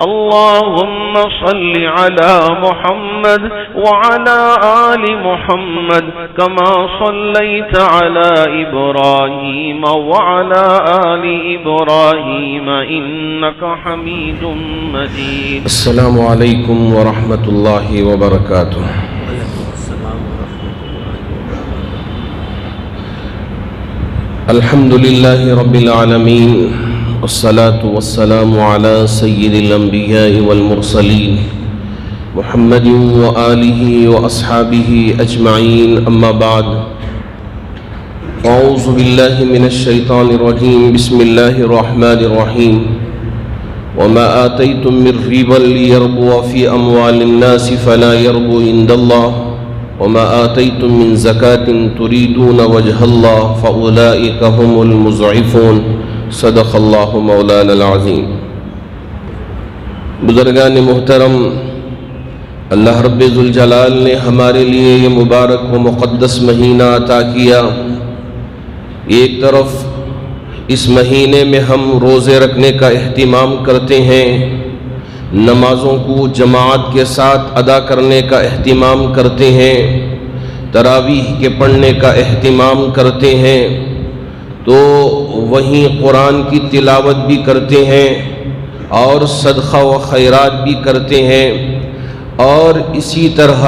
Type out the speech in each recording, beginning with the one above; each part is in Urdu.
اللهم صل على محمد وعلى آل محمد كما صليت على إبراهيم وعلى آل إبراهيم إنك حميد مجيد. السلام عليكم ورحمة الله وبركاته. الحمد لله رب العالمين، والصلاة والسلام على سيد الأنبياء والمرسلين محمد وآله وأصحابه أجمعين، أما بعد. أعوذ بالله من الشيطان الرجيم. بسم الله الرحمن الرحيم. وما آتيتم من ربا ليربو في أموال الناس فلا يربو عند الله، وما آتيتم من زكاة تريدون وجه الله فأولئك هم المضعفون. صدق اللہ مولانا العظیم. بزرگان محترم، اللہ رب ذوالجلال نے ہمارے لیے یہ مبارک و مقدس مہینہ عطا کیا. ایک طرف اس مہینے میں ہم روزے رکھنے کا اہتمام کرتے ہیں، نمازوں کو جماعت کے ساتھ ادا کرنے کا اہتمام کرتے ہیں، تراویح کے پڑھنے کا اہتمام کرتے ہیں، تو وہیں قرآن کی تلاوت بھی کرتے ہیں اور صدقہ و خیرات بھی کرتے ہیں، اور اسی طرح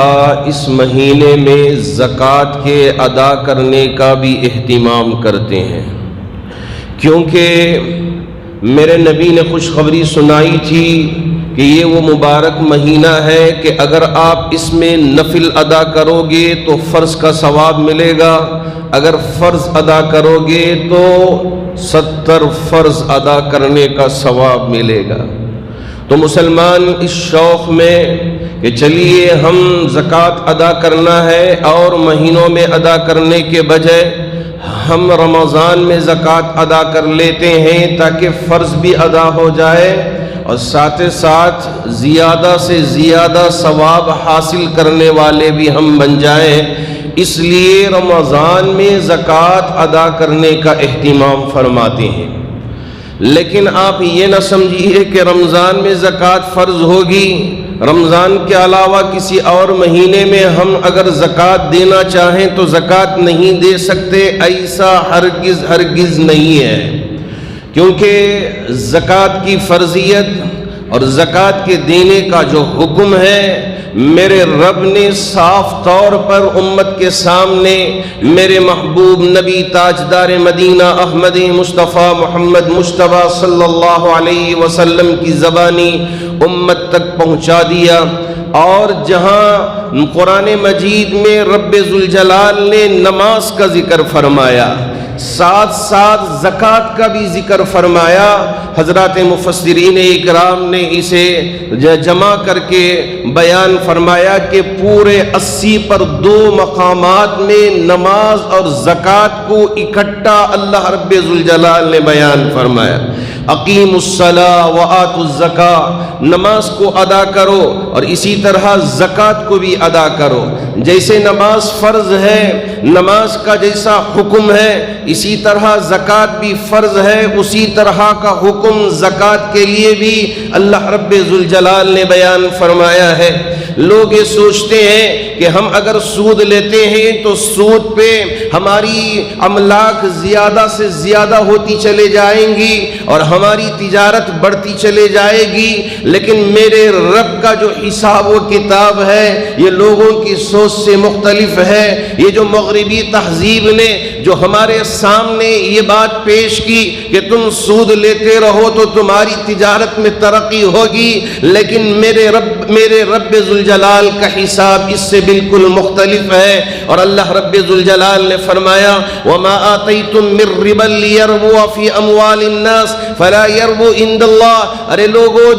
اس مہینے میں زکوٰۃ کے ادا کرنے کا بھی اہتمام کرتے ہیں، کیونکہ میرے نبی نے خوشخبری سنائی تھی کہ یہ وہ مبارک مہینہ ہے کہ اگر آپ اس میں نفل ادا کرو گے تو فرض کا ثواب ملے گا، اگر فرض ادا کرو گے تو 70 فرض ادا کرنے کا ثواب ملے گا. تو مسلمان اس شوق میں کہ چلیے ہم زکوٰۃ ادا کرنا ہے اور مہینوں میں ادا کرنے کے بجائے ہم رمضان میں زکوٰۃ ادا کر لیتے ہیں تاکہ فرض بھی ادا ہو جائے اور ساتھ ساتھ زیادہ سے زیادہ ثواب حاصل کرنے والے بھی ہم بن جائیں، اس لیے رمضان میں زکوٰۃ ادا کرنے کا اہتمام فرماتے ہیں. لیکن آپ یہ نہ سمجھیے کہ رمضان میں زکوٰۃ فرض ہوگی، رمضان کے علاوہ کسی اور مہینے میں ہم اگر زکوٰۃ دینا چاہیں تو زکوٰۃ نہیں دے سکتے. ایسا ہرگز نہیں ہے، کیونکہ زکوٰۃ کی فرضیت اور زکوٰۃ کے دینے کا جو حکم ہے میرے رب نے صاف طور پر امت کے سامنے میرے محبوب نبی تاجدار مدینہ احمد مصطفیٰ محمد مصطفیٰ صلی اللہ علیہ وسلم کی زبانی امت تک پہنچا دیا. اور جہاں قرآن مجید میں رب ذوالجلال نے نماز کا ذکر فرمایا، ساتھ ساتھ زکوٰۃ کا بھی ذکر فرمایا، حضرات مفسرین اکرام نے اسے جمع کر کے بیان فرمایا کہ پورے 80 پر 2 مقامات میں نماز اور زکوٰۃ کو اکٹھا اللہ رب ذوالجلال نے بیان فرمایا. اقیم الصلاۃ وآتوا الزکاۃ، نماز کو ادا کرو اور اسی طرح زکوٰۃ کو بھی ادا کرو. جیسے نماز فرض ہے، نماز کا جیسا حکم ہے، اسی طرح زکوٰۃ بھی فرض ہے، اسی طرح کا حکم زکوٰۃ کے لیے بھی اللہ رب ذوالجلال نے بیان فرمایا ہے. لوگ یہ سوچتے ہیں کہ ہم اگر سود لیتے ہیں تو سود پہ ہماری املاک زیادہ سے زیادہ ہوتی چلے جائیں گی اور ہماری تجارت بڑھتی چلے جائے گی، لیکن میرے رب کا جو حساب و کتاب ہے یہ لوگوں کی سوچ سے مختلف ہے. یہ جو مغربی تہذیب نے جو ہمارے سامنے یہ بات پیش کی کہ تم سود لیتے رہو تو تمہاری تجارت میں ترقی ہوگی، لیکن میرے رب ذوالجلال کا حساب اس سے بالکل مختلف ہے. اور اللہ رب ذوالجلال نے فرمایا وما آتیتم من ربا لیربو فی اموال الناس فلا یربو عند اللہ. ارے لوگو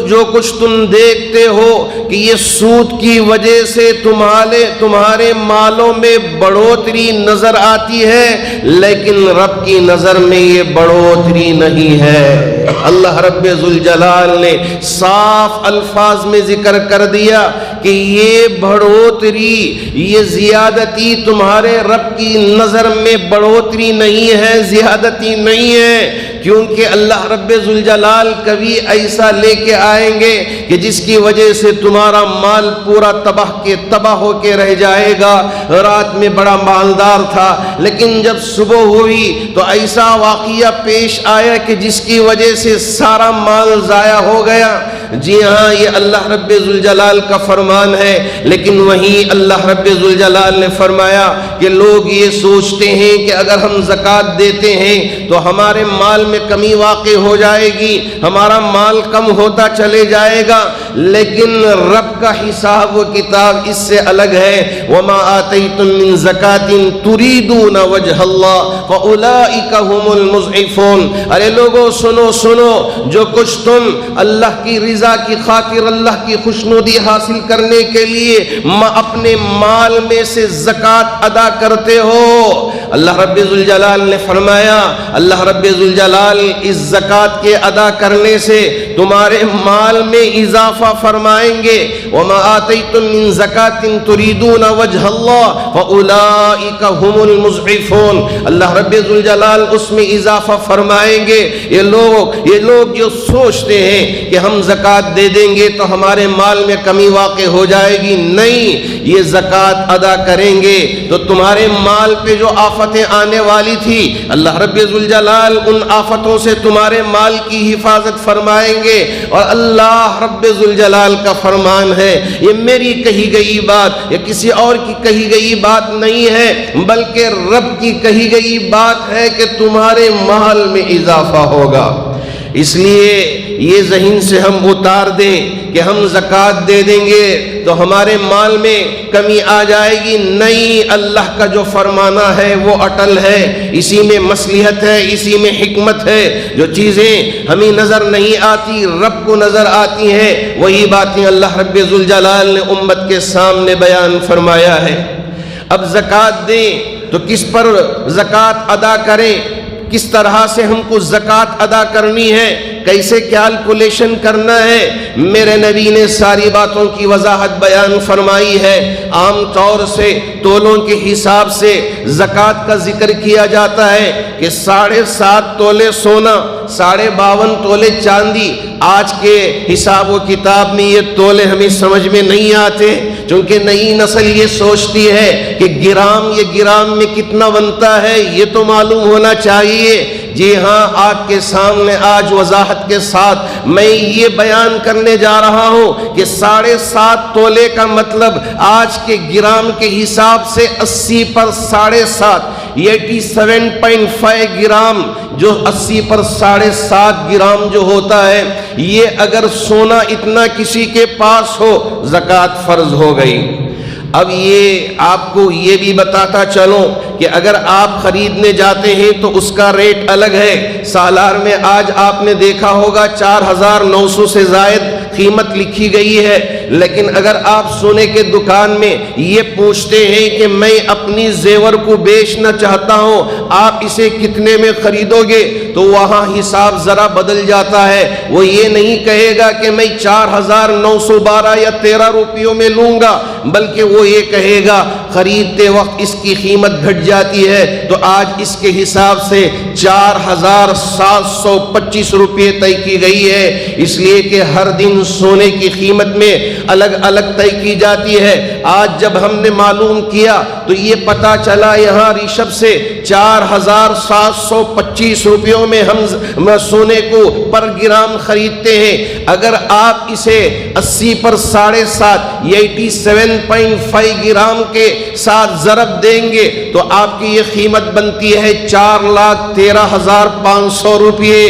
جو کچھ تم دیکھتے ہو کہ یہ سود کی وجہ سے تمہارے مالوں میں بڑھوتری نظر آتی ہے، لیکن رب کی نظر میں یہ بڑھوتری نہیں ہے. اللہ رب ذوالجلال نے صاف الفاظ میں ذکر کر دیا کہ یہ بڑھوتری، یہ زیادتی تمہارے رب کی نظر میں بڑھوتری نہیں ہے، زیادتی نہیں ہے. کیونکہ اللہ رب ذوالجلال کبھی ایسا لے کے آئیں گے کہ جس کی وجہ سے تمہارا مال پورا تباہ ہو کے رہ جائے گا۔ رات میں بڑا مالدار تھا، لیکن جب صبح ہوئی تو ایسا واقعہ پیش آیا کہ جس کی وجہ سے سارا مال ضائع ہو گیا۔ جی ہاں، یہ اللہ رب ذوالجلال کا فرمان ہے، لیکن وہیں اللہ رب ذوالجلال نے فرمایا کہ لوگ یہ سوچتے ہیں کہ اگر ہم زکوٰۃ دیتے ہیں تو ہمارے مال میں کمی واقع ہو جائے گی، ہمارا مال کم ہوتا چلے جائے گا، لیکن رب کا حساب و کتاب اس سے الگ ہے۔ وَمَا آتَيْتُم مِّن زَكَاةٍ تُرِيدُونَ وَجْهَ اللَّهِ فَأُولَٰئِكَ هُمُ الْمُضْعِفُونَ۔ ارے لوگو سنو، جو کچھ تم اللہ کی رضا کی خاطر، اللہ کی خوشنودی حاصل کرنے کے لیے اپنے مال میں سے زکوٰۃ ادا کرتے ہو، اللہ رب ذوالجلال نے فرمایا، اللہ رب ذوالجلال اس زکوٰۃ کے ادا کرنے سے تمہارے مال میں اضافہ فرمائیں گے۔ وَمَا آتَيْتُم مِّن زَكَاةٍ تُرِيدُونَ وَجْهَ اللَّهِ فَأُولَٰئِكَ هُمُ الْمُضْعِفُونَ۔ اللہ رب ذوالجلال اس میں اضافہ فرمائیں گے۔ یہ لوگ جو سوچتے ہیں کہ ہم زکوٰۃ دے دیں گے تو ہمارے مال میں کمی واقع ہو جائے گی، نہیں، یہ زکوٰۃ ادا کریں گے تو تمہارے مال پہ جو آفتیں آنے والی تھی، اللہ رب ذوالجلال ان آفتوں سے تمہارے مال کی حفاظت فرمائیں گے۔ اور اللہ رب ذوالجلال کا فرمان ہے، یہ میری کہی گئی بات یا کسی اور کی کہی گئی بات نہیں ہے، بلکہ رب کی کہی گئی بات ہے کہ تمہارے مال میں اضافہ ہوگا۔ اس لیے یہ ذہن سے ہم اتار دیں کہ ہم زکوٰۃ دے دیں گے تو ہمارے مال میں کمی آ جائے گی، نہیں، اللہ کا جو فرمانا ہے وہ اٹل ہے، اسی میں مصلحت ہے، اسی میں حکمت ہے۔ جو چیزیں ہمیں نظر نہیں آتی رب کو نظر آتی ہیں، وہی باتیں اللہ رب ذوالجلال نے امت کے سامنے بیان فرمایا ہے۔ اب زکوٰۃ دیں تو کس پر زکوٰۃ ادا کریں، کس طرح سے ہم کو زکوٰۃ ادا کرنی ہے، کیسے کیلکولیشن کرنا ہے، میرے نبی نے ساری باتوں کی وضاحت بیان فرمائی ہے۔ عام طور سے تولوں کے حساب سے زکوٰۃ کا ذکر کیا جاتا ہے کہ 7.5 تولے سونا، 52.5 تولے چاندی۔ آج کے حساب و کتاب میں یہ تولے ہمیں سمجھ میں نہیں آتے، چونکہ نئی نسل یہ سوچتی ہے کہ گرام میں کتنا بنتا ہے یہ تو معلوم ہونا چاہیے۔ جی ہاں، آپ کے سامنے آج وضاحت کے ساتھ میں یہ بیان کرنے جا رہا ہوں کہ 7.5 تولے کا مطلب آج کے گرام کے حساب سے 80 پر 7.5، 87.5 گرام، جو 80 پر 7.5 گرام جو ہوتا ہے، یہ اگر سونا اتنا کسی کے پاس ہو زکوٰۃ فرض ہو گئی۔ اب یہ آپ کو یہ بھی بتاتا چلوں کہ اگر آپ خریدنے جاتے ہیں تو اس کا ریٹ الگ ہے۔ سالار میں آج آپ نے دیکھا ہوگا 4,900 سے زائد قیمت لکھی گئی ہے، لیکن اگر آپ سونے کے دکان میں یہ پوچھتے ہیں کہ میں اپنی زیور کو بیچنا چاہتا ہوں، آپ اسے کتنے میں خریدو گے، تو وہاں حساب ذرا بدل جاتا ہے۔ وہ یہ نہیں کہے گا کہ میں 4,912 یا 13 روپیوں میں لوں گا، بلکہ وہ یہ کہے گا خریدتے وقت اس کی قیمت گھٹ جاتی ہے تو آج اس کے حساب سے 4,725 روپے طے کی گئی ہے، اس لیے کہ ہر دن سونے کی قیمت میں الگ الگ طے کی جاتی ہے۔ آج جب ہم نے معلوم کیا تو یہ پتا چلا یہاں ریشب سے 4,725 روپیوں میں ہم سونے کو پر گرام خریدتے ہیں۔ اگر آپ اسے 80 پر 7.5 87.5 گرام کے ساتھ ضرب دیں گے تو آپ کی یہ قیمت بنتی ہے 4,13,500 روپے۔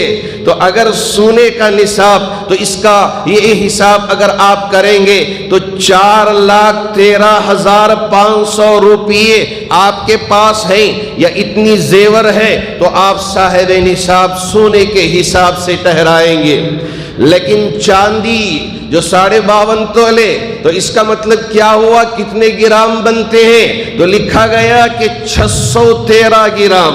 تو اگر سونے کا نصاب تو اس کا یہ حساب اگر آپ کریں گے تو 4,13,500 روپے آپ کے پاس ہیں یا اتنی زیور ہے تو آپ صاحب نصاب سونے کے حساب سے ٹھہرائیں گے۔ لیکن چاندی جو 52.5 تولے، تو اس کا مطلب کیا ہوا، کتنے گرام بنتے ہیں، تو لکھا گیا کہ 613 گرام۔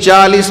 40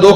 2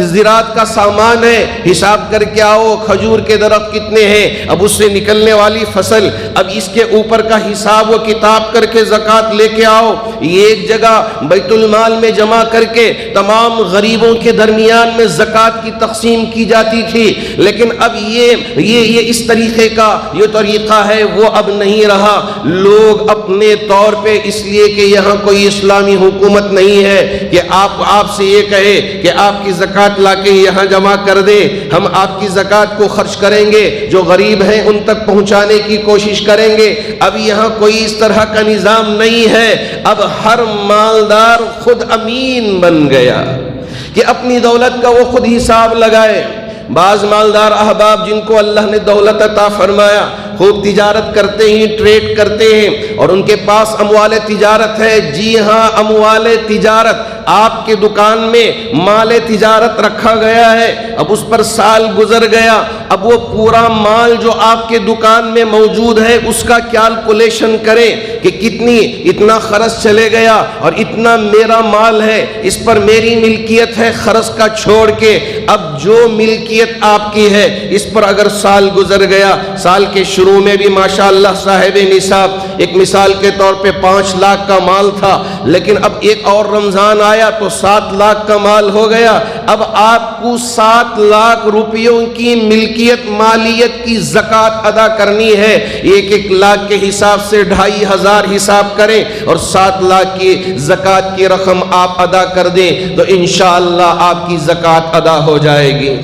زراعت کا سامان ہے، حساب کر کے آؤ کھجور کے درخت کتنے ہیں، اب اس سے نکلنے والی فصل، اب اس کے اوپر کا حساب و کتاب کر کے زکوٰۃ لے کے آؤ، یہ ایک جگہ بیت المال میں جمع کر کے تمام غریبوں کے درمیان میں زکوٰۃ کی تقسیم کی جاتی تھی۔ لیکن اب یہ اس طریقے کا یہ طریقہ ہے وہ اب نہیں رہا۔ لوگ اپنے طور پہ، اس لیے کہ یہاں کوئی اسلامی حکومت نہیں ہے کہ آپ سے یہ کہے کہ آپ کی زکوٰۃ لا کے یہاں جمع کر دے، ہم آپ کی زکوٰۃ کو خرچ کریں گے، جو غریب ہیں ان تک پہنچانے کی کوشش کریں گے۔ اب یہاں کوئی اس طرح کا نظام نہیں ہے۔ اب ہر مالدار خود امین بن گیا کہ اپنی دولت کا وہ خود حساب لگائے۔ بعض مالدار احباب جن کو اللہ نے دولت عطا فرمایا، خوب تجارت کرتے ہیں، ٹریڈ کرتے ہیں اور ان کے پاس اموال تجارت ہے۔ جی ہاں، اموال تجارت، آپ کے دکان میں مال تجارت رکھا گیا ہے، اب اس پر سال گزر گیا، اب وہ پورا مال جو آپ کے دکان میں موجود ہے اس کا کیلکولیشن کریں کہ اتنا خرچ چلے گیا اور اتنا میرا مال ہے، اس پر میری ملکیت ہے خرچ کا چھوڑ کے۔ اب جو ملکیت آپ کی ہے اس پر اگر سال گزر گیا، سال کے شروع میں بھی ماشاءاللہ صاحب نصاب ایک مثال کے طور پہ 5 لاکھ کا مال تھا، لیکن اب ایک اور رمضان آیا تو 7 لاکھ کا مال ہو گیا۔ اب آپ کو 7 لاکھ روپیوں کی ملکیت مالیت کی زکوٰۃ ادا کرنی ہے۔ 1 لاکھ کے حساب سے 2500 حساب کریں اور 7 لاکھ کی زکوٰۃ کی رقم آپ ادا کر دیں تو انشاءاللہ آپ کی زکوٰۃ ادا ہو جائے گی۔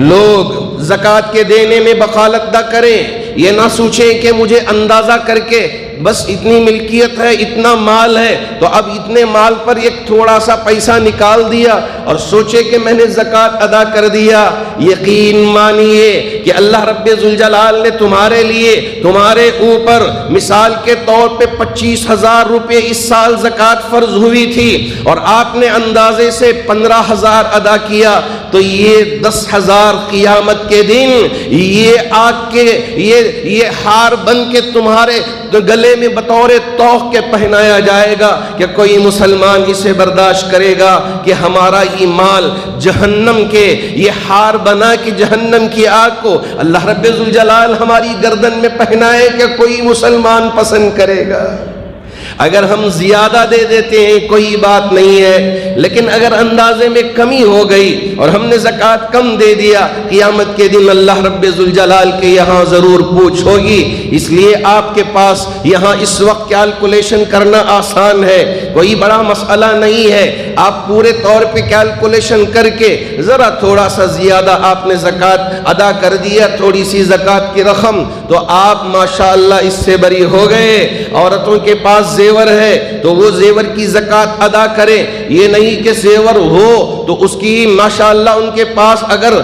لوگ زکوٰۃ کے دینے میں بخالت نہ کریں، یہ نہ سوچیں کہ مجھے اندازہ کر کے بس اتنی ملکیت ہے، اتنا مال ہے تو اب اتنے مال پر ایک تھوڑا سا پیسہ نکال دیا اور سوچے کہ میں نے زکوٰۃ ادا کر دیا۔ یقین مانیے کہ اللہ رب ذوالجلال نے تمہارے لیے، تمہارے اوپر مثال کے طور پہ 25,000 روپے اس سال زکوٰۃ فرض ہوئی تھی اور آپ نے اندازے سے 15,000 ادا کیا تو یہ 10,000 قیامت کے دن یہ آگ کے یہ ہار بن کے تمہارے گلے میں بطور توق کے پہنایا جائے گا کہ کوئی مسلمان اسے برداشت کرے گا کہ ہمارا ہی مال جہنم کے یہ ہار بنا کہ جہنم کی آگ کو اللہ رب ذوالجلال ہماری گردن میں پہنائے کہ کوئی مسلمان پسند کرے گا۔ اگر ہم زیادہ دے دیتے ہیں کوئی بات نہیں ہے، لیکن اگر اندازے میں کمی ہو گئی اور ہم نے زکوٰۃ کم دے دیا، قیامت کے دن اللہ رب ذوالجلال کے یہاں ضرور پوچھ ہوگی۔ اس لیے آپ کے پاس یہاں اس وقت کیلکولیشن کرنا آسان ہے، کوئی بڑا مسئلہ نہیں ہے۔ آپ پورے طور پہ کیلکولیشن کر کے ذرا تھوڑا سا زیادہ آپ نے زکوٰۃ ادا کر دیا، تھوڑی سی زکوٰۃ کی رقم، تو آپ ماشاءاللہ اس سے بری ہو گئے۔ عورتوں کے پاس زیور ہے تو وہ زیور کی زکوٰۃ ادا کریں، یہ نہیں کہ زیور ہو تو اس کی ماشاءاللہ ان کے پاس اگر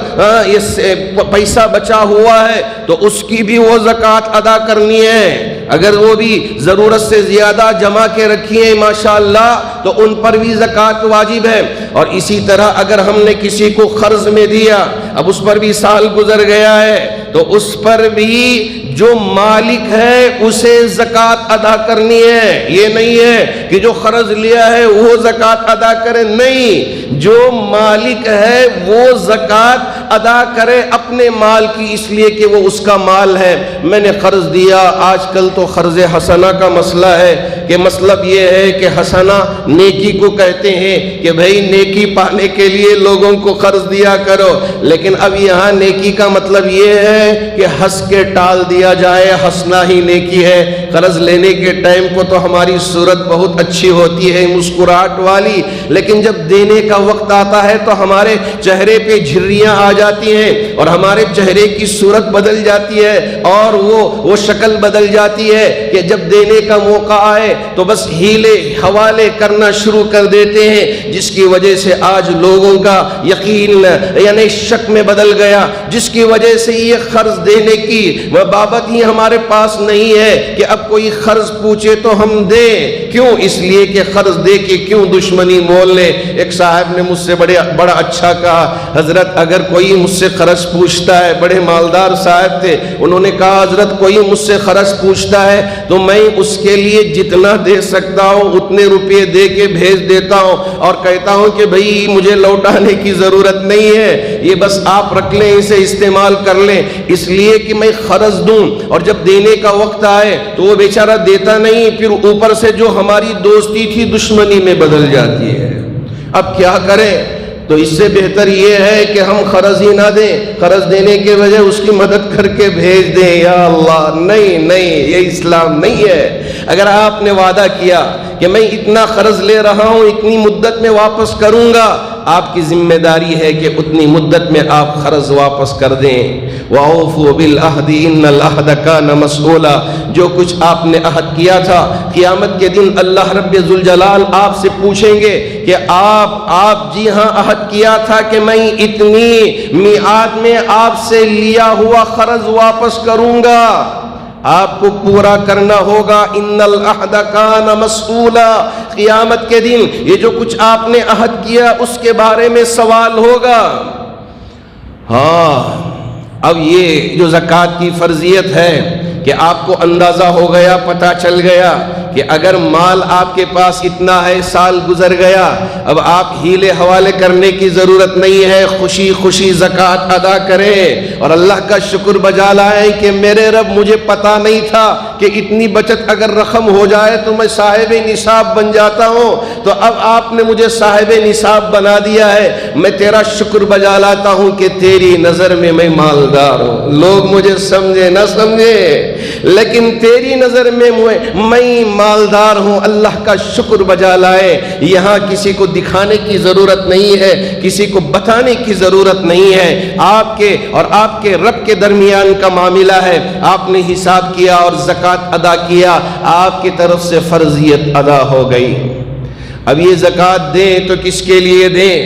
یہ پیسہ بچا ہوا ہے تو اس کی بھی وہ زکوٰۃ ادا کرنی ہے۔ اگر وہ بھی ضرورت سے زیادہ جمع کے رکھی ہیں ماشاءاللہ تو ان پر بھی زکوٰۃ واجب ہے۔ اور اسی طرح اگر ہم نے کسی کو قرض میں دیا، اب اس پر بھی سال گزر گیا ہے تو اس پر بھی جو مالک ہے اسے زکوٰۃ ادا کرنی ہے۔ یہ نہیں ہے کہ جو قرض لیا ہے وہ زکوٰۃ ادا کرے، نہیں، جو مالک ہے وہ زکوٰۃ ادا کرے اپنے مال کی، اس لیے کہ وہ اس کا مال ہے۔ میں نے قرض دیا، آج کل تو قرض حسنہ کا مسئلہ ہے کہ مطلب یہ ہے کہ حسنہ نیکی کو کہتے ہیں کہ بھئی نیکی پانے کے لیے لوگوں کو قرض دیا کرو، لیکن اب یہاں نیکی کا مطلب یہ ہے کہ ہنس کے ٹال دیا جائے، ہنسنا ہی نیکی ہے۔ قرض لینے کے ٹائم کو تو ہماری صورت بہت اچھی ہوتی ہے، مسکراہٹ والی، لیکن جب دینے کا وقت آتا ہے تو ہمارے چہرے پہ جھریاں آ جاتی ہیں اور ہمارے چہرے کی صورت بدل جاتی ہے اور وہ شکل بدل جاتی ہے کہ جب دینے کا موقع آئے تو بس ہیلے حوالے کرنا شروع کر دیتے ہیں، جس کی وجہ سے آج لوگوں کا یقین یعنی شک میں بدل گیا، جس کی وجہ سے یہ قرض دینے کی بابت ہی ہمارے پاس نہیں ہے کہ اب کوئی قرض پوچھے تو ہم دیں. کیوں؟ اس لیے کہ قرض دے کے کیوں دشمنی مول لے. ایک صاحب نے مجھ سے بڑا اچھا کہا، حضرت اگر کوئی مجھ سے قرض پوچھتا ہے، بڑے مالدار صاحب تھے، انہوں نے کہا حضرت کوئی مجھ سے قرض پوچھتا ہے تو میں اس کے لیے جتنا دے سکتا ہوں اتنے روپے دے کے بھیج دیتا ہوں اور کہتا ہوں کہ بھئی مجھے لوٹانے کی ضرورت نہیں ہے، یہ بس آپ رکھ لیں، اسے استعمال کر لیں، اس لیے کہ میں قرض دوں اور جب دینے کا وقت آئے تو وہ بیچارہ دیتا نہیں، پھر اوپر سے جو ہماری دوستی تھی دشمنی میں بدل جاتی ہے. اب کیا کریں؟ تو اس سے بہتر یہ ہے کہ ہم قرض ہی نہ دیں، قرض دینے کے وجہ اس کی مدد کر کے بھیج دیں. یا اللہ، نہیں، یہ اسلام نہیں ہے. اگر آپ نے وعدہ کیا کہ میں اتنا قرض لے رہا ہوں، اتنی مدت میں واپس کروں گا، آپ کی ذمہ داری ہے کہ اتنی مدت میں آپ قرض واپس کر دیں. وَأَوْفُوا بِالْعَهْدِ إِنَّ الْعَهْدَ كَانَ مَسْئُولًا. جو کچھ آپ نے عہد کیا تھا، قیامت کے دن اللہ رب ذوالجلال آپ سے پوچھیں گے کہ آپ جی ہاں عہد کیا تھا کہ میں اتنی میعاد میں آپ سے لیا ہوا قرض واپس کروں گا. آپ کو پورا کرنا ہوگا. ان العہد کان مسئولا. قیامت کے دن یہ جو کچھ آپ نے عہد کیا اس کے بارے میں سوال ہوگا. ہاں، اب یہ جو زکوٰۃ کی فرضیت ہے کہ آپ کو اندازہ ہو گیا، پتہ چل گیا کہ اگر مال آپ کے پاس اتنا ہے، سال گزر گیا، اب آپ ہیلے حوالے کرنے کی ضرورت نہیں ہے، خوشی خوشی زکوٰۃ ادا کریں اور اللہ کا شکر بجا لائیں کہ میرے رب مجھے پتہ نہیں تھا کہ اتنی بچت اگر رقم ہو جائے تو میں صاحب نصاب بن جاتا ہوں، تو اب آپ نے مجھے صاحب نصاب بنا دیا ہے، میں تیرا شکر بجا لاتا ہوں کہ تیری نظر میں میں مالدار ہوں. لوگ مجھے سمجھے نہ سمجھے، لیکن تیری نظر میں میں مالدار ہوں. اللہ کا شکر بجا لائے. یہاں کسی کو دکھانے کی ضرورت نہیں ہے، کسی کو بتانے کی ضرورت نہیں ہے. آپ کے اور آپ کے رب کے درمیان کا معاملہ ہے. آپ نے حساب کیا اور زکوٰۃ ادا کیا، آپ کی طرف سے فرضیت ادا ہو گئی. اب یہ زکوٰۃ دیں تو کس کے لیے دیں؟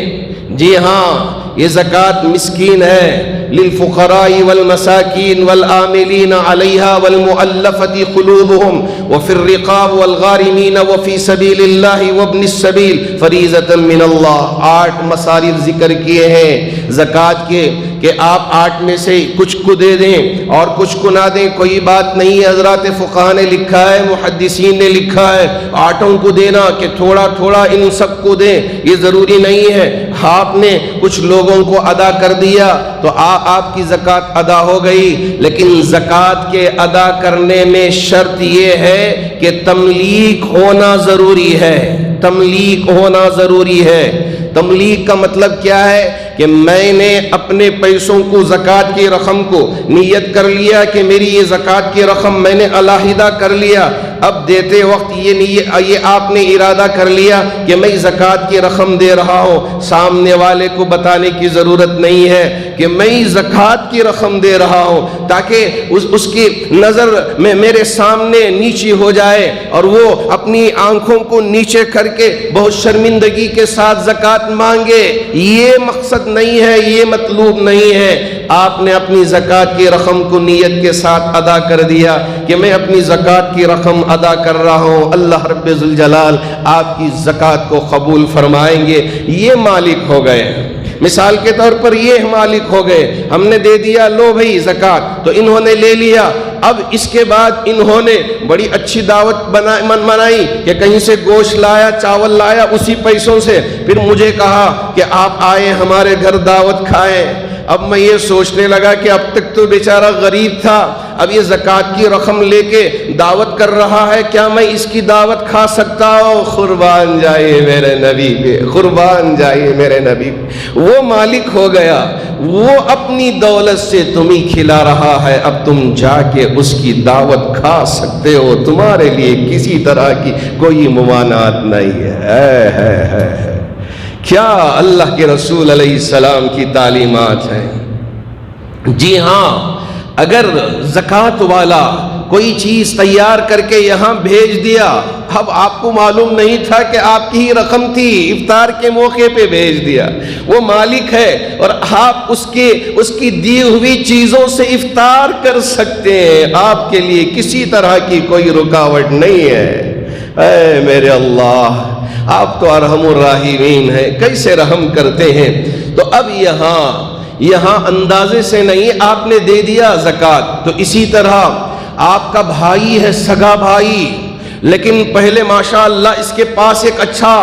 جی ہاں، یہ زکوٰۃ مسکین ہے. للفقراء والمساکین والعاملین علیہا والمؤلفۃ قلوبہم وفی الرقاب والغارمین وفی سبیل اللہ وابن السبیل فریضۃ من اللہ. 8 مصارف ذکر کیے ہیں زکوٰۃ کے کہ آپ 8 میں سے کچھ کو دے دیں اور کچھ کو نہ دیں، کوئی بات نہیں ہے. حضرات فقہاء نے لکھا ہے، محدثین نے لکھا ہے 8 کو دینا کہ تھوڑا تھوڑا ان سب کو دیں، یہ ضروری نہیں ہے. آپ نے کچھ لوگوں کو ادا کر دیا تو آپ کی زکوٰۃ ادا ہو گئی. لیکن زکوٰۃ کے ادا کرنے میں شرط یہ ہے کہ تملیک ہونا ضروری ہے. تملیک ہونا ضروری ہے. تملیک کا مطلب کیا ہے کہ میں نے اپنے پیسوں کو، زکوٰۃ کی رقم کو نیت کر لیا کہ میری یہ زکوٰۃ کی رقم میں نے علیحدہ کر لیا. اب دیتے وقت یہ آپ نے ارادہ کر لیا کہ میں زکوٰۃ کی رقم دے رہا ہوں. سامنے والے کو بتانے کی ضرورت نہیں ہے کہ میں زکوٰۃ کی رقم دے رہا ہوں، تاکہ اس کی نظر میں میرے سامنے نیچی ہو جائے اور وہ اپنی آنکھوں کو نیچے کر کے بہت شرمندگی کے ساتھ زکوٰۃ مانگے. یہ مقصد نہیں ہے، یہ مطلوب نہیں ہے. آپ نے اپنی زکوٰۃ کی رقم کو نیت کے ساتھ ادا کر دیا کہ میں اپنی زکوٰۃ کی رقم ادا کر رہا ہوں، اللہ رب ذوالجلال آپ کی زکوٰۃ کو قبول فرمائیں گے. یہ مالک ہو گئے. مثال کے طور پر یہ مالک ہو گئے. ہم نے دے دیا، لو بھائی زکوٰۃ، تو انہوں نے لے لیا. اب اس کے بعد انہوں نے بڑی اچھی دعوت منائی کہ کہیں سے گوشت لایا، چاول لایا، اسی پیسوں سے پھر مجھے کہا کہ آپ آئے ہمارے گھر دعوت کھائیں. اب میں یہ سوچنے لگا کہ اب تک تو بیچارہ غریب تھا، اب یہ زکوٰۃ کی رقم لے کے دعوت کر رہا ہے، کیا میں اس کی دعوت کھا سکتا ہوں؟ قربان جائیے میرے نبی پہ، قربان جائیے میرے نبی پہ. وہ مالک ہو گیا، وہ اپنی دولت سے تمہیں کھلا رہا ہے، اب تم جا کے اس کی دعوت کھا سکتے ہو. تمہارے لیے کسی طرح کی کوئی ممانعت نہیں ہے. کیا اللہ کے رسول علیہ السلام کی تعلیمات ہیں. جی ہاں، اگر زکوٰۃ والا کوئی چیز تیار کر کے یہاں بھیج دیا، اب آپ کو معلوم نہیں تھا کہ آپ کی ہی رقم تھی، افطار کے موقع پہ بھیج دیا، وہ مالک ہے اور آپ اس کی دی ہوئی چیزوں سے افطار کر سکتے ہیں، آپ کے لیے کسی طرح کی کوئی رکاوٹ نہیں ہے۔ اے میرے اللہ، آپ تو ارحم الراحمین ہیں، کیسے رحم کرتے ہیں۔ تو اب یہاں اندازے سے نہیں، آپ نے دے دیا زکوٰۃ، تو اسی طرح آپ کا بھائی ہے، سگا بھائی، لیکن پہلے ماشاءاللہ اس کے پاس ایک اچھا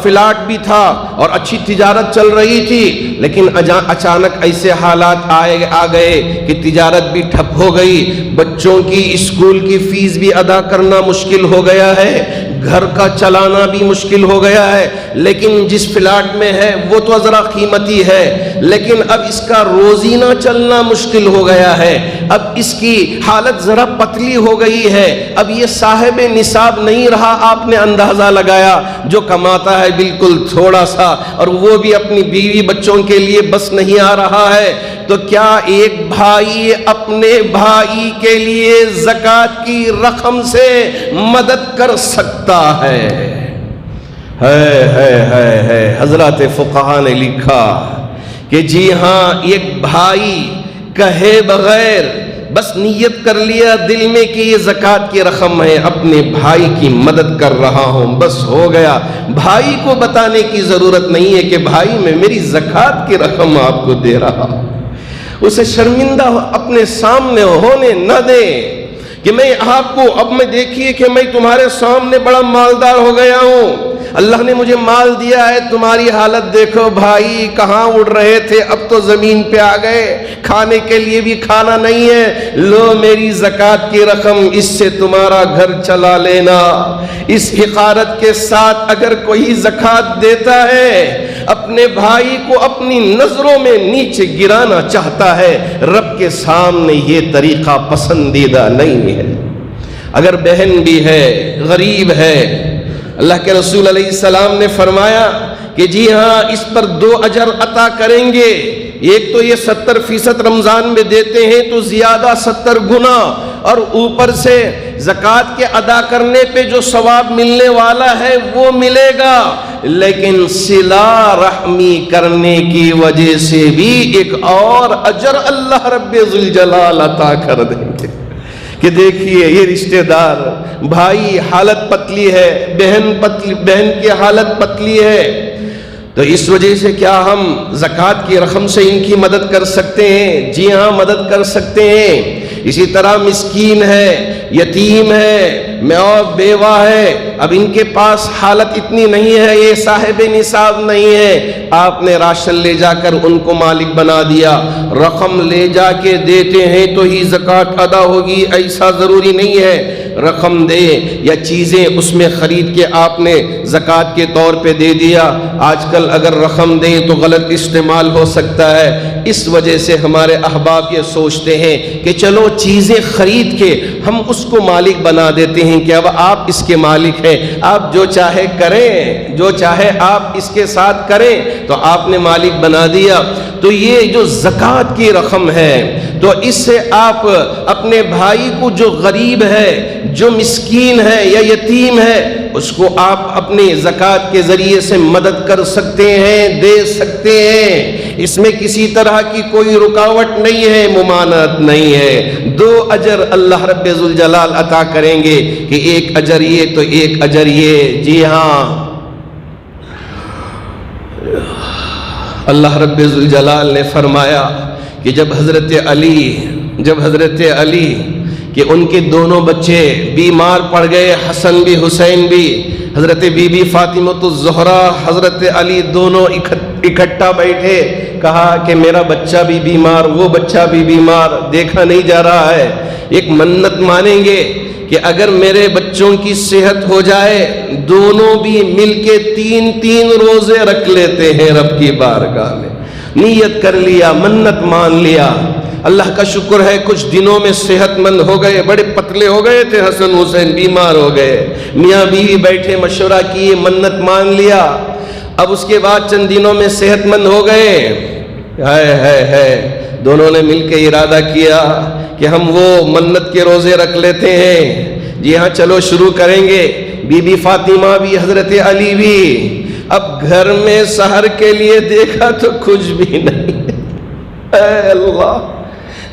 فلیٹ بھی تھا اور اچھی تجارت چل رہی تھی، لیکن اچانک ایسے حالات آ گئے کہ تجارت بھی ٹھپ ہو گئی، بچوں کی اسکول کی فیس بھی ادا کرنا مشکل ہو گیا ہے، گھر کا چلانا بھی مشکل ہو گیا ہے، لیکن جس فلیٹ میں ہے وہ تو ذرا قیمتی ہے، لیکن اب اس کا روزینہ چلنا مشکل ہو گیا ہے، اب اس کی حالت ذرا پتلی ہو گئی ہے، اب یہ صاحب نصاب نہیں رہا، آپ نے اندازہ لگایا جو کماتا ہے بالکل تھوڑا سا، اور وہ بھی اپنی بیوی بچوں کے لیے بس نہیں آ رہا ہے، تو کیا ایک بھائی اپنے بھائی کے لیے زکوٰۃ کی رقم سے مدد کر سکتا ہے؟ حضرات فقہا نے لکھا کہ جی ہاں، ایک بھائی کہے بغیر بس نیت کر لیا دل میں کہ یہ زکوٰۃ کی رقم ہے، اپنے بھائی کی مدد کر رہا ہوں، بس ہو گیا، بھائی کو بتانے کی ضرورت نہیں ہے کہ بھائی میں میری زکوٰۃ کی رقم آپ کو دے رہا ہوں، اسے شرمندہ اپنے سامنے ہونے نہ دے کہ میں آپ کو، اب میں دیکھیے کہ میں تمہارے سامنے بڑا مالدار ہو گیا ہوں، اللہ نے مجھے مال دیا ہے، تمہاری حالت دیکھو بھائی، کہاں اڑ رہے تھے، اب تو زمین پہ آ گئے، کھانے کے لیے بھی کھانا نہیں ہے، لو میری زکوٰۃ کی رقم، اس سے تمہارا گھر چلا لینا۔ اس حقارت کے ساتھ اگر کوئی زکوٰۃ دیتا ہے، اپنے بھائی کو اپنی نظروں میں نیچے گرانا چاہتا ہے، رب کے سامنے یہ طریقہ پسندیدہ نہیں ہے۔ اگر بہن بھی ہے، غریب ہے، اللہ کے رسول علیہ السلام نے فرمایا کہ جی ہاں، اس پر 2 اجر عطا کریں گے، ایک تو یہ 70% رمضان میں دیتے ہیں تو زیادہ 70 گنا، اور اوپر سے زکوٰۃ کے ادا کرنے پہ جو ثواب ملنے والا ہے وہ ملے گا، لیکن صلہ رحمی کرنے کی وجہ سے بھی ایک اور اجر اللہ رب ذوالجلال عطا کر دیں گے۔ کہ دیکھیے یہ رشتہ دار، بھائی حالت پتلی ہے، بہن کی حالت پتلی ہے، تو اس وجہ سے کیا ہم زکوٰۃ کی رقم سے ان کی مدد کر سکتے ہیں؟ جی ہاں، مدد کر سکتے ہیں۔ اسی طرح مسکین ہے، یتیم ہے، ماں بیوہ ہے، اب ان کے پاس حالت اتنی نہیں ہے، یہ صاحب نصاب نہیں ہے، آپ نے راشن لے جا کر ان کو مالک بنا دیا، رقم لے جا کے دیتے ہیں تو ہی زکوٰۃ ادا ہوگی، ایسا ضروری نہیں ہے، رقم دے یا چیزیں اس میں خرید کے آپ نے زکوٰۃ کے طور پہ دے دیا، آج کل اگر رقم دیں تو غلط استعمال ہو سکتا ہے، اس وجہ سے ہمارے احباب یہ سوچتے ہیں کہ چلو چیزیں خرید کے ہم اس کو مالک بنا دیتے ہیں کہ اب آپ اس کے مالک ہیں، آپ جو چاہے کریں، جو چاہے آپ اس کے ساتھ کریں، تو آپ نے مالک بنا دیا۔ تو یہ جو زکوٰۃ کی رقم ہے، تو اس سے آپ اپنے بھائی کو جو غریب ہے، جو مسکین ہے یا یتیم ہے، اس کو آپ اپنے زکوٰۃ کے ذریعے سے مدد کر سکتے ہیں، دے سکتے ہیں، اس میں کسی طرح کی کوئی رکاوٹ نہیں ہے، ممانعت نہیں ہے۔ 2 اجر اللہ رب ذوالجلال عطا کریں گے کہ ایک اجر یہ تو ایک اجر یہ۔ جی ہاں، اللہ رب ذوالجلال نے فرمایا کہ جب حضرت علی کہ ان کے دونوں بچے بیمار پڑ گئے، حسن بھی حسین بھی، حضرت بی بی فاطمۃ الزہرا، حضرت علی دونوں اکٹھا بیٹھے، کہا کہ میرا بچہ بھی بیمار، وہ بچہ بھی بیمار، دیکھا نہیں جا رہا ہے، ایک منت مانیں گے کہ اگر میرے بچوں کی صحت ہو جائے، دونوں بھی مل کے 3 روزے رکھ لیتے ہیں رب کی بارگاہ میں۔ نیت کر لیا، منت مان لیا، اللہ کا شکر ہے کچھ دنوں میں صحت مند ہو گئے، بڑے پتلے ہو گئے تھے حسن حسین، بیمار ہو گئے، میاں بیوی بیٹھے مشورہ کیے، منت مان لیا، اب اس کے بعد چند دنوں میں صحت مند ہو گئے، دونوں نے مل کے ارادہ کیا کہ ہم وہ منت کے روزے رکھ لیتے ہیں. جی ہاں چلو شروع کریں گے. بی بی فاطمہ بھی حضرت علی بھی. اب گھر میں سحر کے لیے دیکھا تو کچھ بھی نہیں. اے اللہ،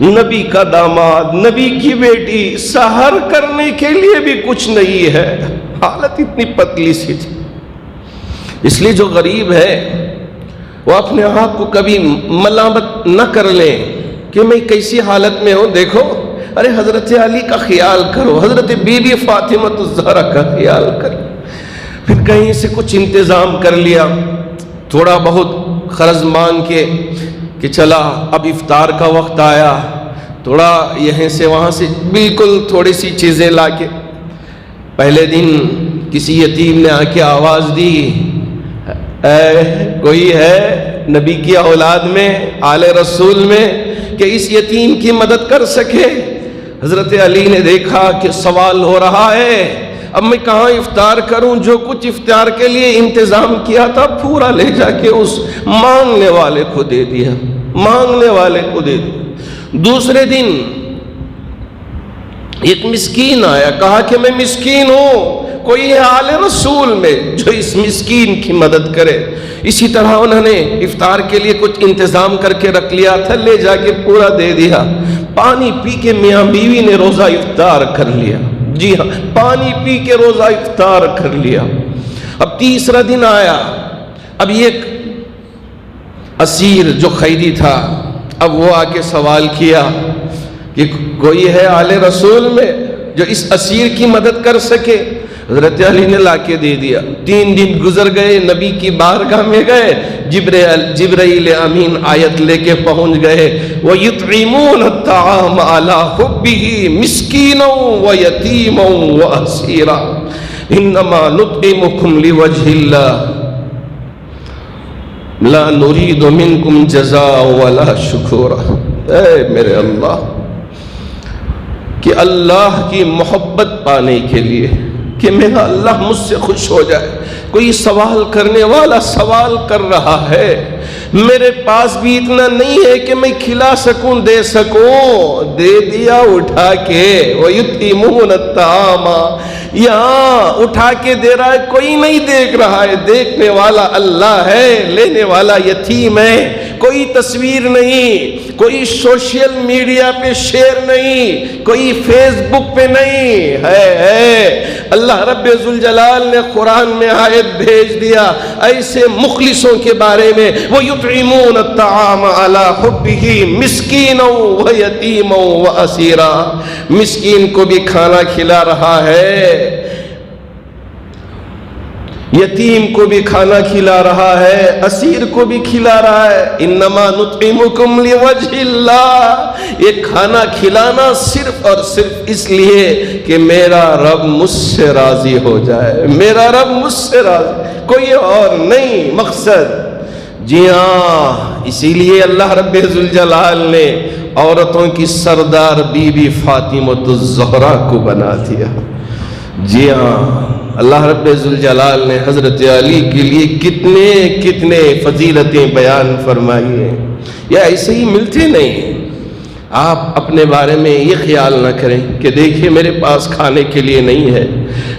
نبی کا داماد، نبی کی بیٹی، سحر کرنے کے لیے بھی کچھ نہیں ہے. حالت اتنی پتلی سی تھی. اس لیے جو غریب ہے وہ اپنے آپ کو کبھی ملامت نہ کر لے کہ میں کیسی حالت میں ہوں. دیکھو، ارے حضرت علی کا خیال کرو، حضرت بی بی فاطمہ الزہرا کا خیال کرو. پھر کہیں سے کچھ انتظام کر لیا، تھوڑا بہت قرض مانگ کے کہ چلا اب افطار کا وقت آیا، تھوڑا یہیں سے وہاں سے بالکل تھوڑی سی چیزیں لا کے. پہلے دن کسی یتیم نے آ کے آواز دی، کوئی ہے نبی کی اولاد میں، آل رسول میں، کہ اس یتیم کی مدد کر سکے. حضرت علی نے دیکھا کہ سوال ہو رہا ہے، اب میں کہاں افطار کروں؟ جو کچھ افطار کے لیے انتظام کیا تھا پورا لے جا کے اس مانگنے والے کو دے دیا، مانگنے والے کو دے دیا. دوسرے دن ایک مسکین آیا، کہا کہ میں مسکین ہوں، کوئی ہے آل رسول میں جو اس مسکین کی مدد کرے. اسی طرح انہوں نے افطار کے لیے کچھ انتظام کر کے رکھ لیا تھا، لے جا کے پورا دے دیا. پانی پی کے میاں بیوی نے روزہ افطار کر لیا. جی ہاں، پانی پی کے روزہ افطار کر لیا. اب تیسرا دن آیا، اب ایک اسیر جو قیدی تھا، اب وہ آ کے سوال کیا کہ کوئی ہے آل رسول میں جو اس اسیر کی مدد کر سکے. حضرت علی نے لا کے دے دیا. 3 دن گزر گئے، نبی کی بارگاہ میں گئے، جبرائیل امین آیت لے کے پہنچ گئے. وَيُطْعِمُونَ الطَّعَامَ عَلَى حُبِّهِ مِسْكِينًا وَيَتِيمًا وَأَسِيرًا إِنَّمَا نُطْعِمُكُمْ لِوَجْهِ اللَّهِ لَا نُرِيدُ مِنْكُمْ جَزَاءً وَلَا شُكُورًا. اے میرے اللہ، کہ اللہ کی محبت پانے کے لیے، کہ میرا اللہ مجھ سے خوش ہو جائے. کوئی سوال کرنے والا سوال کر رہا ہے، میرے پاس بھی اتنا نہیں ہے کہ میں کھلا سکوں، دے سکوں، دے دیا اٹھا کے. وَيُطْعِمُونَ الطَّعَامَ، یہاں اٹھا کے دے رہا ہے، کوئی نہیں دیکھ رہا ہے، دیکھنے والا اللہ ہے، لینے والا یتیم ہے. کوئی تصویر نہیں، کوئی سوشل میڈیا پہ شیئر نہیں، کوئی فیس بک پہ نہیں ہے. اللہ رب ذوالجلال نے قرآن میں آیت بھیج دیا ایسے مخلصوں کے بارے میں. وَيُطْعِمُونَ الطَّعَامَ عَلَى حُبِّهِ مِسْكِينًا وَيَتِيمًا وَأَسِيرًا. مسکین کو بھی کھانا کھلا رہا ہے، یتیم کو بھی کھانا کھلا رہا ہے، اسیر کو بھی کھلا رہا ہے. انما نطعمکم لوجہ اللہ، یہ کھانا کھلانا صرف اور صرف اس لیے کہ میرا رب مجھ سے راضی ہو جائے، میرا رب مجھ سے راضی، کوئی اور نہیں مقصد. جی ہاں، اسی لیے اللہ رب ذوالجلال نے عورتوں کی سردار بی بی فاطمہ الزہرا کو بنا دیا. جی ہاں، اللہ رب ذوالجلال نے حضرت علی کے لیے کتنے فضیلتیں بیان فرمائی ہیں. یہ ایسے ہی ملتے نہیں. آپ اپنے بارے میں یہ خیال نہ کریں کہ دیکھیں میرے پاس کھانے کے لیے نہیں ہے،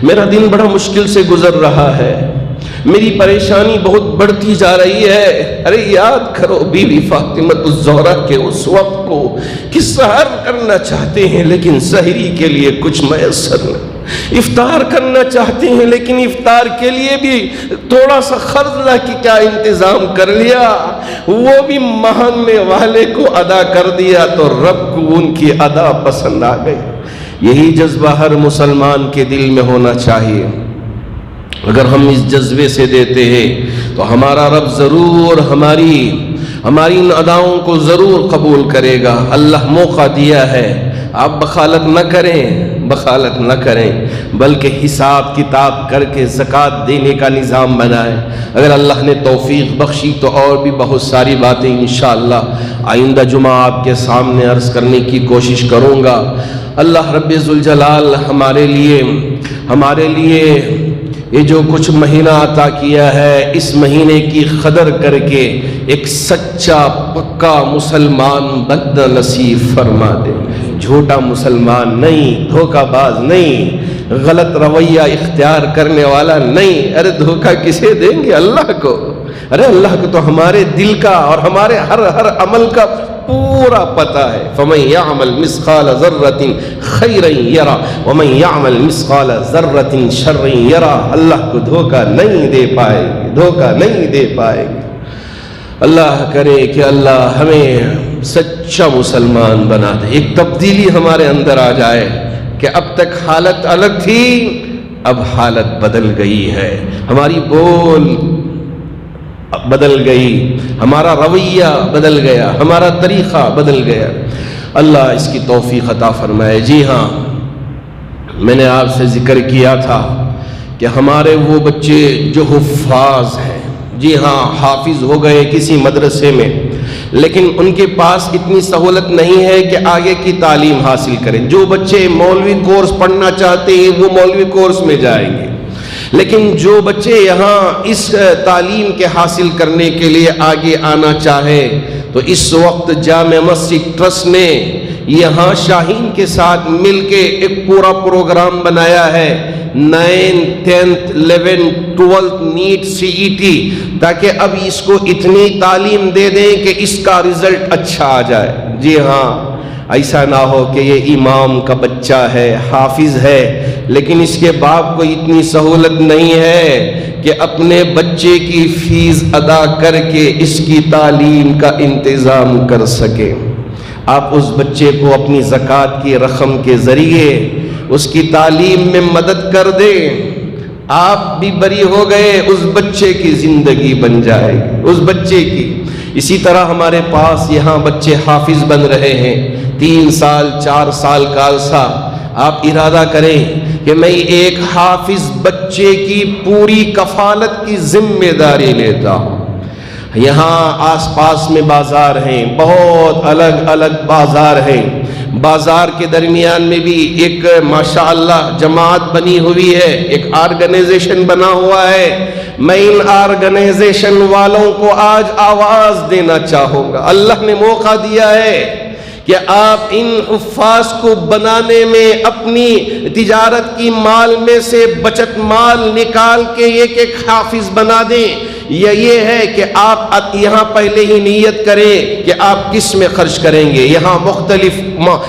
میرا دن بڑا مشکل سے گزر رہا ہے، میری پریشانی بہت بڑھتی جا رہی ہے. ارے یاد کرو بی بی فاطمہ الزہرا کے اس وقت کو کہ سحر کرنا چاہتے ہیں لیکن سحری کے لیے کچھ میسر نہیں، افطار کرنا چاہتے ہیں لیکن افطار کے لیے بھی تھوڑا سا خرچ لا کے کیا انتظام کر لیا، وہ بھی مانگنے والے کو ادا کر دیا تو رب کو ان کی ادا پسند آ گئی. یہی جذبہ ہر مسلمان کے دل میں ہونا چاہیے. اگر ہم اس جذبے سے دیتے ہیں تو ہمارا رب ضرور ہماری ان اداؤں کو ضرور قبول کرے گا. اللہ موقع دیا ہے، آپ بخالت نہ کریں بلکہ حساب کتاب کر کے زکوٰۃ دینے کا نظام بنائیں. اگر اللہ نے توفیق بخشی تو اور بھی بہت ساری باتیں انشاءاللہ آئندہ جمعہ آپ کے سامنے عرض کرنے کی کوشش کروں گا. اللہ رب ذوالجلال ہمارے لیے یہ جو کچھ مہینہ عطا کیا ہے، اس مہینے کی قدر کر کے ایک سچا پکا مسلمان بندہ نصیب فرما دے، جھوٹا مسلمان نہیں، دھوکہ باز نہیں، غلط رویہ اختیار کرنے والا نہیں۔ ارے دھوکہ کسے دیں گے؟ اللہ کو۔ ارے اللہ کو تو ہمارے دل کا اور ہمارے ہر عمل کا پورا پتہ ہے۔ فَمَن يَعْمَلْ مِثْقَالَ ذَرَّةٍ خَيْرًا يَرَهُ وَمَن يَعْمَلْ مِثْقَالَ ذَرَّةٍ شَرًّا يَرَهُ۔ اللہ کو دھوکہ نہیں دے پائے گی، دھوکہ نہیں دے پائے گی۔ اللہ کرے کہ اللہ ہمیں سچا مسلمان بنا دے، ایک تبدیلی ہمارے اندر آ جائے کہ اب تک حالت الگ تھی، اب حالت بدل گئی ہے، ہماری بول بدل گئی، ہمارا رویہ بدل گیا، ہمارا طریقہ بدل گیا۔ اللہ اس کی توفیق عطا فرمائے۔ جی ہاں، میں نے آپ سے ذکر کیا تھا کہ ہمارے وہ بچے جو حفاظ ہیں، جی ہاں حافظ ہو گئے کسی مدرسے میں، لیکن ان کے پاس اتنی سہولت نہیں ہے کہ آگے کی تعلیم حاصل کریں۔ جو بچے مولوی کورس پڑھنا چاہتے ہیں وہ مولوی کورس میں جائیں گے، لیکن جو بچے یہاں اس تعلیم کے حاصل کرنے کے لیے آگے آنا چاہے تو اس وقت جامع مسجد ٹرسٹ نے یہاں شاہین کے ساتھ مل کے ایک پورا پروگرام بنایا ہے، 9th 10th 11th 12th net CET، تاکہ اب اس کو اتنی تعلیم دے دیں کہ اس کا رزلٹ اچھا آ جائے۔ جی ہاں، ایسا نہ ہو کہ یہ امام کا بچہ ہے، حافظ ہے، لیکن اس کے باپ کو اتنی سہولت نہیں ہے کہ اپنے بچے کی فیس ادا کر کے اس کی تعلیم کا انتظام کر سکے۔ آپ اس بچے کو اپنی زکوٰۃ کی رقم کے ذریعے اس کی تعلیم میں مدد کر دیں، آپ بھی بری ہو گئے، اس بچے کی زندگی بن جائے گی، اس بچے کی۔ اسی طرح ہمارے پاس یہاں بچے حافظ بن رہے ہیں، 3 سال 4 سال کا عرصہ۔ آپ ارادہ کریں کہ میں ایک حافظ بچے کی پوری کفالت کی ذمہ داری لیتا ہوں۔ یہاں آس پاس میں بازار ہیں، بہت الگ الگ بازار ہیں، بازار کے درمیان میں بھی ایک ماشاءاللہ جماعت بنی ہوئی ہے، ایک آرگنائزیشن بنا ہوا ہے۔ میں ان آرگنائزیشن والوں کو آج آواز دینا چاہوں گا۔ اللہ نے موقع دیا ہے کہ آپ ان حفاظ کو بنانے میں اپنی تجارت کی مال میں سے بچت مال نکال کے ایک حافظ بنا دیں، یا یہ ہے کہ آپ یہاں پہلے ہی نیت کریں کہ آپ کس میں خرچ کریں گے۔ یہاں مختلف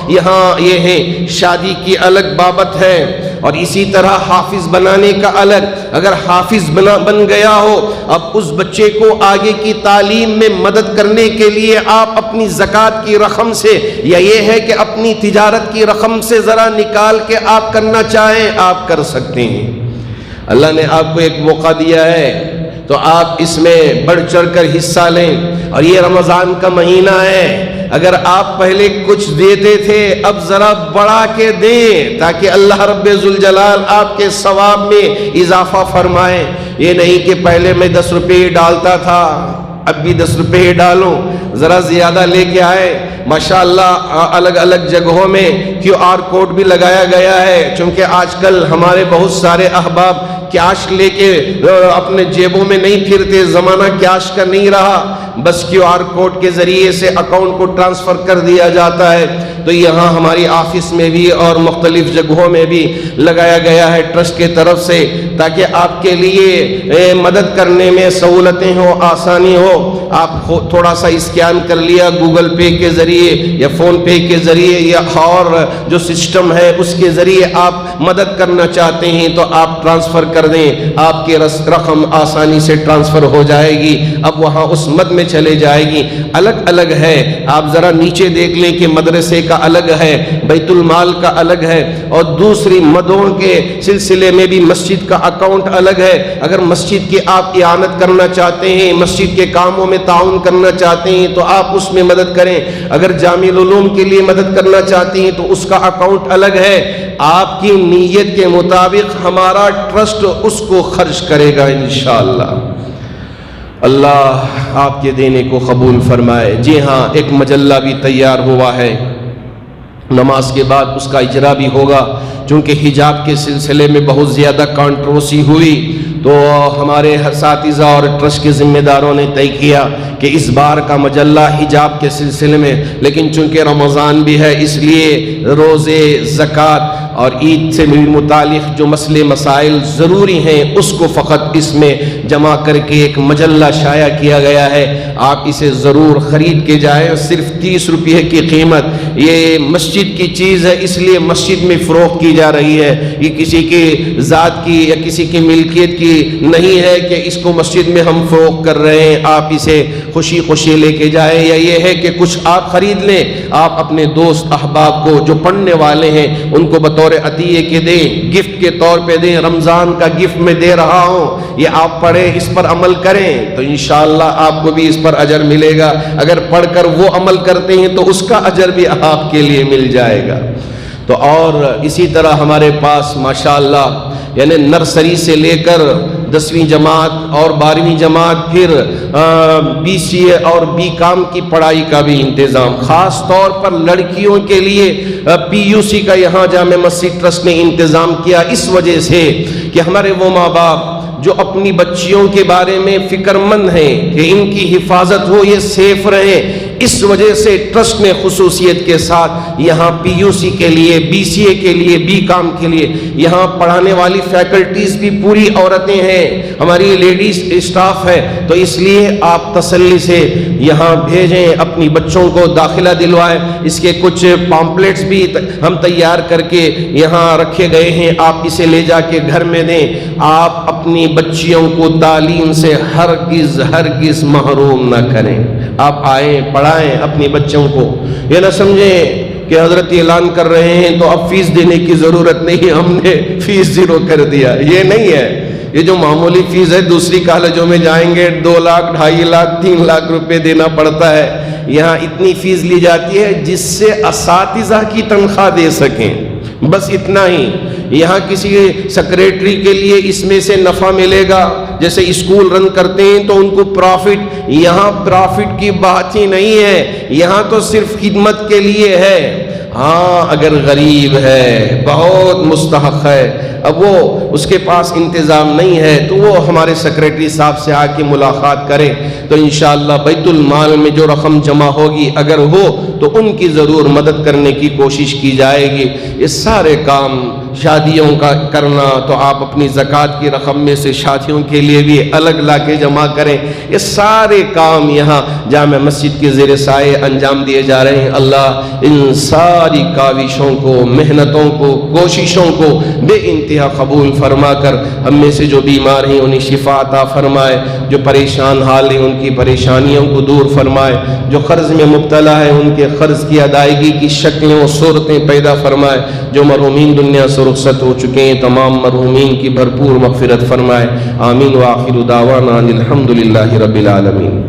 یہاں یہ ہے، شادی کی الگ بابت ہے اور اسی طرح حافظ بنانے کا الگ۔ اگر حافظ بن گیا ہو، اب اس بچے کو آگے کی تعلیم میں مدد کرنے کے لیے آپ اپنی زکوٰۃ کی رقم سے، یا یہ ہے کہ اپنی تجارت کی رقم سے ذرا نکال کے آپ کرنا چاہیں، آپ کر سکتے ہیں۔ اللہ نے آپ کو ایک موقع دیا ہے تو آپ اس میں بڑھ چڑھ کر حصہ لیں۔ اور یہ رمضان کا مہینہ ہے، اگر آپ پہلے کچھ دیتے تھے اب ذرا بڑھا کے دیں تاکہ اللہ رب ذوالجلال آپ کے ثواب میں اضافہ فرمائے۔ یہ نہیں کہ پہلے میں 10 روپے ڈالتا تھا اب بھی 10 روپے ڈالوں، ذرا زیادہ لے کے آئے۔ ماشاءاللہ الگ الگ جگہوں میں QR کوڈ بھی لگایا گیا ہے، چونکہ آج کل ہمارے بہت سارے احباب کیش لے کے اپنے جیبوں میں نہیں پھرتے، زمانہ کیش کا نہیں رہا، بس QR کوڈ کے ذریعے سے اکاؤنٹ کو ٹرانسفر کر دیا جاتا ہے۔ تو یہاں ہماری آفس میں بھی اور مختلف جگہوں میں بھی لگایا گیا ہے ٹرسٹ کے طرف سے، تاکہ آپ کے لیے مدد کرنے میں سہولتیں ہوں، آسانی ہو۔ آپ تھوڑا سا اسکین کر لیا گوگل پے کے ذریعے یا فون پے کے ذریعے یا اور جو سسٹم ہے اس کے ذریعے آپ مدد کرنا چاہتے ہیں تو آپ ٹرانسفر کر دیں، آپ کی رقم آسانی سے ٹرانسفر ہو جائے گی، اب وہاں اس مد میں چلے جائے گی۔ الگ الگ ہے، آپ ذرا نیچے دیکھ لیں کہ مدرسے کا الگ ہے، بیت المال کا الگ ہے، اور دوسری مدوں کے سلسلے میں بھی مسجد کا اکاؤنٹ الگ ہے۔ اگر مسجد کی آپ اعانت کرنا چاہتے ہیں، مسجد کے کاموں میں تعاون کرنا چاہتے ہیں تو آپ اس میں مدد کریں۔ اگر جامع العلوم کے لیے مدد کرنا چاہتے ہیں تو اس کا اکاؤنٹ الگ ہے۔ آپ کی نیت کے مطابق ہمارا ٹرسٹ اس کو خرچ کرے گا انشاءاللہ۔ اللہ آپ کے دینے کو قبول فرمائے۔ جی ہاں، ایک مجلہ بھی تیار ہوا ہے، نماز کے بعد اس کا اجرا بھی ہوگا، چونکہ حجاب کے سلسلے میں بہت زیادہ کنٹروورسی ہوئی تو ہمارے اساتذہ اور ٹرسٹ کے ذمہ داروں نے طے کیا کہ اس بار کا مجلہ حجاب کے سلسلے میں، لیکن چونکہ رمضان بھی ہے اس لیے روزے، زکوٰۃ اور عید سے بھی متعلق جو مسئلے مسائل ضروری ہیں اس کو فقط اس میں جمع کر کے ایک مجلہ شائع کیا گیا ہے۔ آپ اسے ضرور خرید کے جائیں، صرف 30 روپے کی قیمت۔ یہ مسجد کی چیز ہے اس لیے مسجد میں فروخت کی جا رہی ہے، یہ کسی کی ذات کی یا کسی کی ملکیت کی نہیں ہے کہ اس کو مسجد میں ہم فروخت کر رہے ہیں۔ آپ اسے خوشی خوشی لے کے جائیں، یا یہ ہے کہ کچھ آپ خرید لیں، آپ اپنے دوست احباب کو جو پڑھنے والے ہیں ان کو بطور عطیے کے دیں، گفٹ کے طور پہ دیں۔ رمضان کا گفٹ میں دے رہا ہوں، یہ آپ پڑھیں، اس پر عمل کریں تو انشاءاللہ آپ کو بھی اس پر اجر ملے گا۔ اگر پڑھ کر وہ عمل کرتے ہیں تو اس کا اجر بھی آپ کے لیے مل جائے گا۔ تو اور اسی طرح ہمارے پاس ماشاءاللہ یعنی نرسری سے لے کر 10ویں جماعت اور 12ویں جماعت، پھر BCA اور BCom کی پڑھائی کا بھی انتظام، خاص طور پر لڑکیوں کے لیے PUC کا یہاں جامع مسجد ٹرسٹ نے انتظام کیا، اس وجہ سے کہ ہمارے وہ ماں باپ جو اپنی بچیوں کے بارے میں فکر مند ہیں کہ ان کی حفاظت ہو، یہ سیف رہے، اس وجہ سے ٹرسٹ نے خصوصیت کے ساتھ یہاں PUC کے لیے، BCA کے لیے، BCom کے لیے یہاں پڑھانے والی فیکلٹیز بھی پوری عورتیں ہیں، ہماری لیڈیز اسٹاف ہے، تو اس لیے آپ تسلی سے یہاں بھیجیں، اپنی بچوں کو داخلہ دلوائیں۔ اس کے کچھ پامپلیٹس بھی ہم تیار کر کے یہاں رکھے گئے ہیں، آپ اسے لے جا کے گھر میں دیں۔ آپ اپنی بچیوں کو تعلیم سے ہرگز محروم نہ کریں۔ آپ آئیں، پڑھائیں اپنی بچوں کو، یہ نہ سمجھیں کہ حضرت اعلان کر رہے ہیں تو اب فیس دینے کی ضرورت نہیں، ہم نے فیس زیرو کر دیا، یہ نہیں ہے۔ یہ جو معمولی فیس ہے دوسری کالجوں میں جائیں گے 2 لاکھ 2.5 لاکھ 3 لاکھ روپے دینا پڑتا ہے، یہاں اتنی فیس لی جاتی ہے جس سے اساتذہ کی تنخواہ دے سکیں، بس اتنا ہی۔ یہاں کسی سیکریٹری کے لیے اس میں سے نفع ملے گا، جیسے اسکول رن کرتے ہیں تو ان کو پرافٹ، یہاں پرافٹ کی بات ہی نہیں ہے، یہاں تو صرف خدمت کے لیے ہے۔ ہاں اگر غریب ہے، بہت مستحق ہے، اب وہ اس کے پاس انتظام نہیں ہے تو وہ ہمارے سیکریٹری صاحب سے آ کے ملاقات کرے تو انشاءاللہ بیت المال میں جو رقم جمع ہوگی اگر ہو تو ان کی ضرور مدد کرنے کی کوشش کی جائے گی۔ یہ سارے کام شادیوں کا کرنا تو آپ اپنی زکوٰۃ کی رقم میں سے شادیوں کے لیے بھی الگ لا کے جمع کریں، یہ سارے کام یہاں جامع مسجد کے زیر سائے انجام دیے جا رہے ہیں۔ اللہ ان ساری کاوشوں کو، محنتوں کو، کوششوں کو بے انتہا قبول فرما کر ہم میں سے جو بیمار ہیں انہیں شفا عطا فرمائے، جو پریشان حال ہیں ان کی پریشانیوں کو دور فرمائے، جو قرض میں مبتلا ہے ان کے قرض کی ادائیگی کی شکلیں و صورتیں پیدا فرمائے، جو مرحومین دنیا سے رخصت ہو چکے ہیں تمام مرحومین کی بھرپور مغفرت فرمائے۔ آمین۔ وآخر دعوانا الحمدللہ رب العالمین۔